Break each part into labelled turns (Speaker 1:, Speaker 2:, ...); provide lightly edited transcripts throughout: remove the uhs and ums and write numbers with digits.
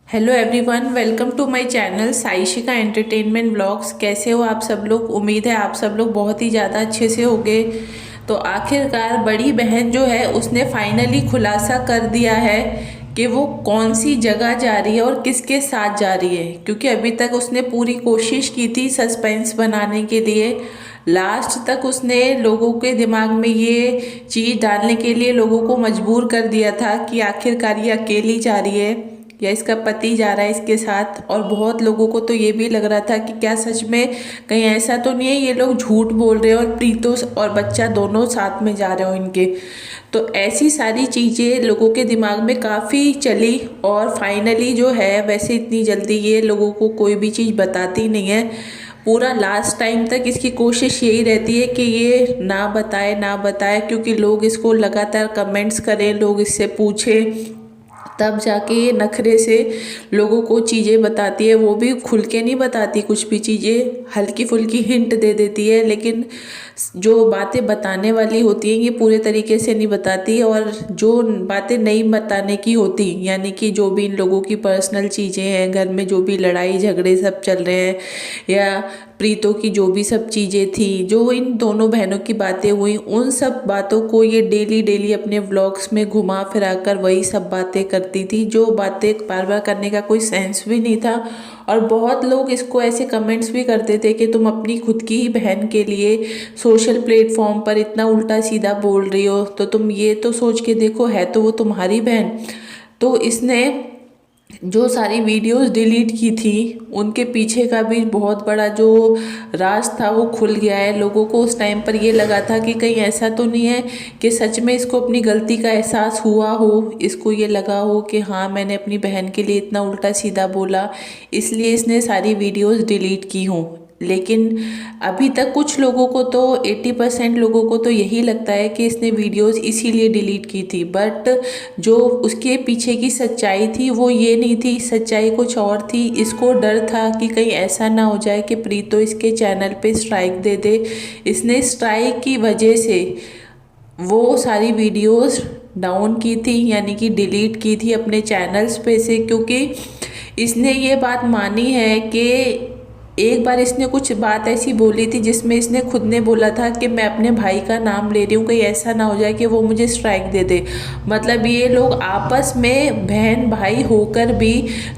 Speaker 1: Hello everyone, welcome to my channel Saishika entertainment vlogs. कैसे हो आप सब लोग? उम्मीद है आप सब लोग बहुत ही ज़्यादा अच्छे से होंगे। तो आखिरकार बड़ी बहन जो है उसने फाइनली खुलासा कर दिया है कि वो कौन सी जगह जा रही है और किसके साथ जा रही है, क्योंकि अभी तक उसने पूरी कोशिश की थी सस्पेंस बनाने के लिए। लास्ट तक उसने लोगों के दिमाग में ये चीज़ डालने के लिए लोगों को मजबूर कर दिया था कि आखिरकार ये अकेली जा रही है या इसका पति जा रहा है इसके साथ। और बहुत लोगों को तो ये भी लग रहा था कि क्या सच में कहीं ऐसा तो नहीं है ये लोग झूठ बोल रहे हो और प्रीतो और बच्चा दोनों साथ में जा रहे हो इनके। तो ऐसी सारी चीज़ें लोगों के दिमाग में काफ़ी चली और फाइनली जो है, वैसे इतनी जल्दी ये लोगों को कोई भी चीज़ बताती नहीं है। पूरा लास्ट टाइम तक इसकी कोशिश यही रहती है कि ये ना बताए ना बताए, क्योंकि लोग इसको लगातार कमेंट्स करें, लोग इससे पूछें, तब जाके ये नखरे से लोगों को चीज़ें बताती है। वो भी खुल के नहीं बताती, कुछ भी चीज़ें हल्की फुल्की हिंट दे देती है, लेकिन जो बातें बताने वाली होती हैं ये पूरे तरीके से नहीं बताती। और जो बातें नहीं बताने की होती, यानी कि जो भी इन लोगों की पर्सनल चीज़ें हैं, घर में जो भी लड़ाई झगड़े सब चल रहे हैं, या प्रीतो की जो भी सब चीज़ें थी, जो इन दोनों बहनों की बातें हुई, उन सब बातों को ये डेली डेली अपने व्लॉग्स में घुमा फिरा कर वही सब बातें करती थी, जो बातें बार बार करने का कोई सेंस भी नहीं था। और बहुत लोग इसको ऐसे कमेंट्स भी करते थे कि तुम अपनी खुद की ही बहन के लिए सोशल प्लेटफॉर्म पर इतना उल्टा सीधा बोल रही हो, तो तुम ये तो सोच के देखो, है तो वो तुम्हारी बहन। तो इसने जो सारी वीडियोस डिलीट की थी उनके पीछे का भी बहुत बड़ा जो राज था वो खुल गया है। लोगों को उस टाइम पर ये लगा था कि कहीं ऐसा तो नहीं है कि सच में इसको अपनी गलती का एहसास हुआ हो, इसको ये लगा हो कि हाँ मैंने अपनी बहन के लिए इतना उल्टा सीधा बोला, इसलिए इसने सारी वीडियोस डिलीट की हों। लेकिन अभी तक कुछ लोगों को तो 80% लोगों को तो यही लगता है कि इसने वीडियोस इसीलिए डिलीट की थी, बट जो उसके पीछे की सच्चाई थी वो ये नहीं थी, सच्चाई कुछ और थी। इसको डर था कि कहीं ऐसा ना हो जाए कि प्रीतो इसके चैनल पे स्ट्राइक दे दे। इसने स्ट्राइक की वजह से वो सारी वीडियोस डाउन की थी, यानी कि डिलीट की थी अपने चैनल्स पे से, क्योंकि इसने ये बात मानी है कि एक बार इसने कुछ बात ऐसी बोली थी जिसमें इसने खुद ने बोला था कि मैं अपने भाई का नाम ले रही हूँ, कहीं ऐसा ना हो जाए कि वो मुझे स्ट्राइक दे दे। मतलब ये लोग आपस में बहन भाई होकर भी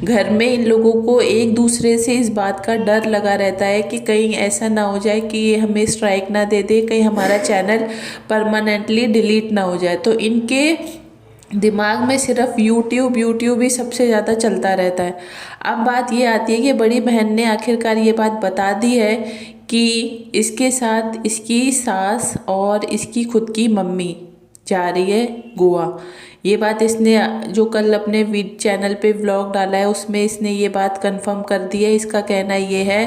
Speaker 1: घर में इन लोगों को एक दूसरे से इस बात का डर लगा रहता है कि कहीं ऐसा ना हो जाए कि ये हमें स्ट्राइक ना दे दे, कहीं हमारा चैनल परमानेंटली डिलीट ना हो जाए। तो इनके दिमाग में सिर्फ यूट्यूब यूट्यूब ही सबसे ज़्यादा चलता रहता है। अब बात ये आती है कि बड़ी बहन ने आखिरकार ये बात बता दी है कि इसके साथ इसकी सास और इसकी खुद की मम्मी जा रही है गोवा। ये बात इसने जो कल अपने चैनल पे व्लॉग डाला है उसमें इसने ये बात कंफर्म कर दी है। इसका कहना ये है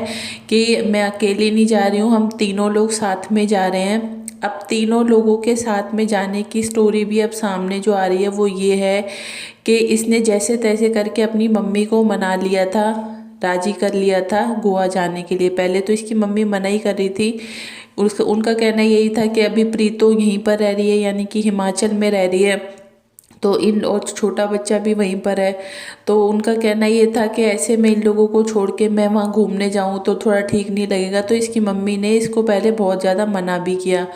Speaker 1: कि मैं अकेली नहीं जा रही हूँ, हम तीनों लोग साथ में जा रहे हैं। अब तीनों लोगों के साथ में जाने की स्टोरी भी अब सामने जो आ रही है वो ये है कि इसने जैसे तैसे करके अपनी मम्मी को मना लिया था, राजी कर लिया था गोवा जाने के लिए। पहले तो इसकी मम्मी मना ही कर रही थी। उसका उनका कहना यही था कि अभी प्रीतो यहीं पर रह रही है, यानी कि हिमाचल में रह रही है, तो इन और छोटा बच्चा भी वहीं पर है। तो उनका कहना ये था कि ऐसे में इन लोगों को छोड़ के मैं वहाँ घूमने जाऊँ तो थोड़ा ठीक नहीं लगेगा। तो इसकी मम्मी ने इसको पहले बहुत ज़्यादा मना भी किया,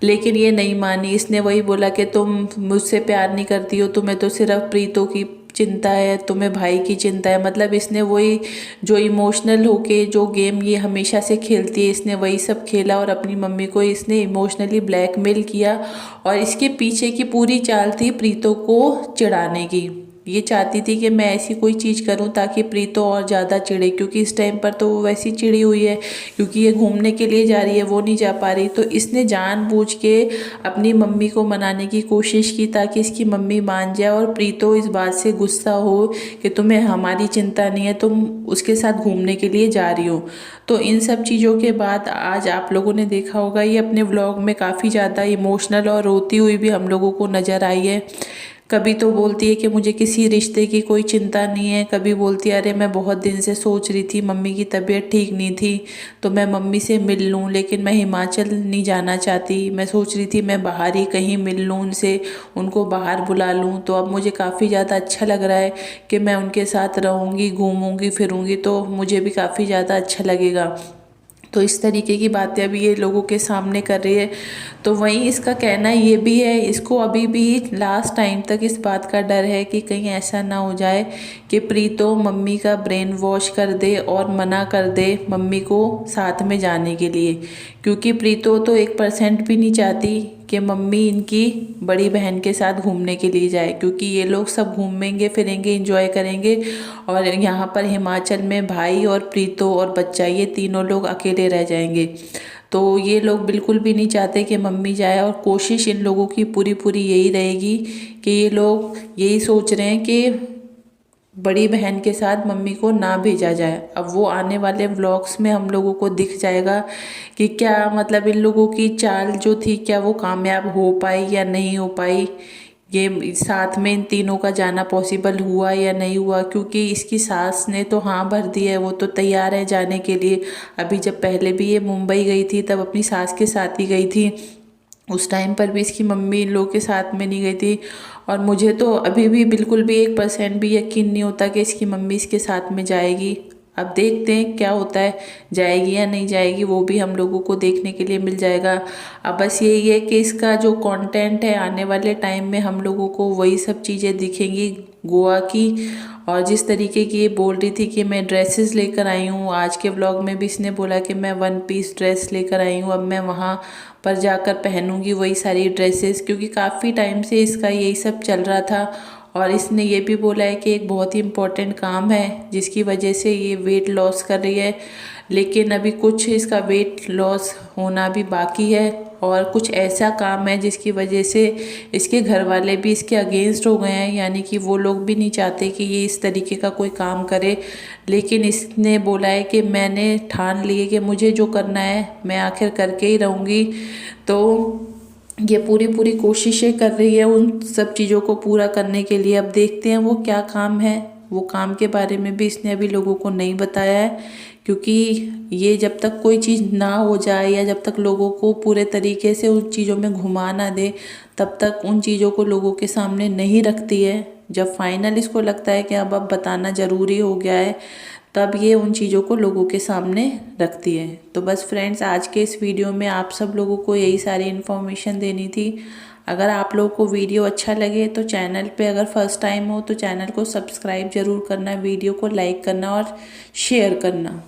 Speaker 1: लेकिन ये नहीं मानी। इसने वही बोला कि तुम मुझसे प्यार नहीं करती हो, तुम्हें तो सिर्फ प्रीतो की चिंता है, तुम्हें भाई की चिंता है। मतलब इसने वही जो इमोशनल होके जो गेम ये हमेशा से खेलती है, इसने वही सब खेला और अपनी मम्मी को इसने इमोशनली ब्लैकमेल किया। और इसके पीछे की पूरी चाल थी प्रीतो को चिढ़ाने की। ये चाहती थी कि मैं ऐसी कोई चीज़ करूं ताकि प्रीतो और ज़्यादा चिढ़े, क्योंकि इस टाइम पर तो वो वैसी चिड़ी हुई है, क्योंकि ये घूमने के लिए जा रही है, वो नहीं जा पा रही। तो इसने जानबूझ के अपनी मम्मी को मनाने की कोशिश की ताकि इसकी मम्मी मान जाए और प्रीतो इस बात से गुस्सा हो कि तुम्हें हमारी चिंता नहीं है, तुम उसके साथ घूमने के लिए जा रही हो। तो इन सब चीज़ों के बाद आज आप लोगों ने देखा होगा ये अपने व्लॉग में काफ़ी ज़्यादा इमोशनल और रोती हुई भी हम लोगों को नज़र आई है। कभी तो बोलती है कि मुझे किसी रिश्ते की कोई चिंता नहीं है, कभी बोलती है अरे मैं बहुत दिन से सोच रही थी, मम्मी की तबीयत ठीक नहीं थी तो मैं मम्मी से मिल लूँ, लेकिन मैं हिमाचल नहीं जाना चाहती। मैं सोच रही थी मैं बाहर ही कहीं मिल लूँ उनसे, उनको बाहर बुला लूँ। तो अब मुझे काफ़ी ज़्यादा अच्छा लग रहा है कि मैं उनके साथ रहूँगी, घूमूँगी फिरूँगी, तो मुझे भी काफ़ी ज़्यादा अच्छा लगेगा। तो इस तरीके की बातें अभी ये लोगों के सामने कर रही है। तो वहीं इसका कहना ये भी है, इसको अभी भी लास्ट टाइम तक इस बात का डर है कि कहीं ऐसा ना हो जाए कि प्रीतो मम्मी का ब्रेन वॉश कर दे और मना कर दे मम्मी को साथ में जाने के लिए, क्योंकि प्रीतो तो 1% भी नहीं चाहती कि मम्मी इनकी बड़ी बहन के साथ घूमने के लिए जाए, क्योंकि ये लोग सब घूमेंगे फिरेंगे एंजॉय करेंगे और यहाँ पर हिमाचल में भाई और प्रीतो और बच्चा ये तीनों लोग अकेले रह जाएंगे। तो ये लोग बिल्कुल भी नहीं चाहते कि मम्मी जाए, और कोशिश इन लोगों की पूरी पूरी यही रहेगी कि ये लोग यही सोच रहे हैं कि बड़ी बहन के साथ मम्मी को ना भेजा जाए। अब वो आने वाले व्लॉग्स में हम लोगों को दिख जाएगा कि क्या मतलब इन लोगों की चाल जो थी क्या वो कामयाब हो पाई या नहीं हो पाई, ये साथ में इन तीनों का जाना पॉसिबल हुआ या नहीं हुआ। क्योंकि इसकी सास ने तो हाँ भर दी है, वो तो तैयार है जाने के लिए। अभी जब पहले भी ये मुंबई गई थी तब अपनी सास के साथ ही गई थी, उस टाइम पर भी इसकी मम्मी इन लोग के साथ में नहीं गई थी। और मुझे तो अभी भी बिल्कुल भी 1% भी यकीन नहीं होता कि इसकी मम्मी इसके साथ में जाएगी। अब देखते हैं क्या होता है, जाएगी या नहीं जाएगी वो भी हम लोगों को देखने के लिए मिल जाएगा। अब बस यही है कि इसका जो कंटेंट है आने वाले टाइम में हम लोगों को वही सब चीज़ें दिखेंगी गोवा की। और जिस तरीके की ये बोल रही थी कि मैं ड्रेसेस लेकर आई हूँ, आज के व्लॉग में भी इसने बोला कि मैं 1 पीस ड्रेस लेकर आई हूँ, अब मैं वहाँ पर जाकर पहनूंगी वही सारी ड्रेसेस, क्योंकि काफ़ी टाइम से इसका यही सब चल रहा था। और इसने ये भी बोला है कि एक बहुत ही इम्पोर्टेंट काम है जिसकी वजह से ये वेट लॉस कर रही है, लेकिन अभी कुछ इसका वेट लॉस होना भी बाकी है। और कुछ ऐसा काम है जिसकी वजह से इसके घर वाले भी इसके अगेंस्ट हो गए हैं, यानी कि वो लोग भी नहीं चाहते कि ये इस तरीके का कोई काम करे। लेकिन इसने बोला है कि मैंने ठान ली है कि मुझे जो करना है मैं आखिर करके ही रहूँगी। तो ये पूरी पूरी कोशिशें कर रही है उन सब चीज़ों को पूरा करने के लिए। अब देखते हैं वो क्या काम है, वो काम के बारे में भी इसने अभी लोगों को नहीं बताया है, क्योंकि ये जब तक कोई चीज़ ना हो जाए या जब तक लोगों को पूरे तरीके से उन चीज़ों में घुमा ना दे तब तक उन चीज़ों को लोगों के सामने नहीं रखती है। जब फाइनल इसको लगता है कि अब बताना ज़रूरी हो गया है तब ये उन चीज़ों को लोगों के सामने रखती है। तो बस फ्रेंड्स, आज के इस वीडियो में आप सब लोगों को यही सारी इन्फॉर्मेशन देनी थी। अगर आप लोगों को वीडियो अच्छा लगे तो चैनल पे अगर फर्स्ट टाइम हो तो चैनल को सब्सक्राइब ज़रूर करना, वीडियो को लाइक करना और शेयर करना।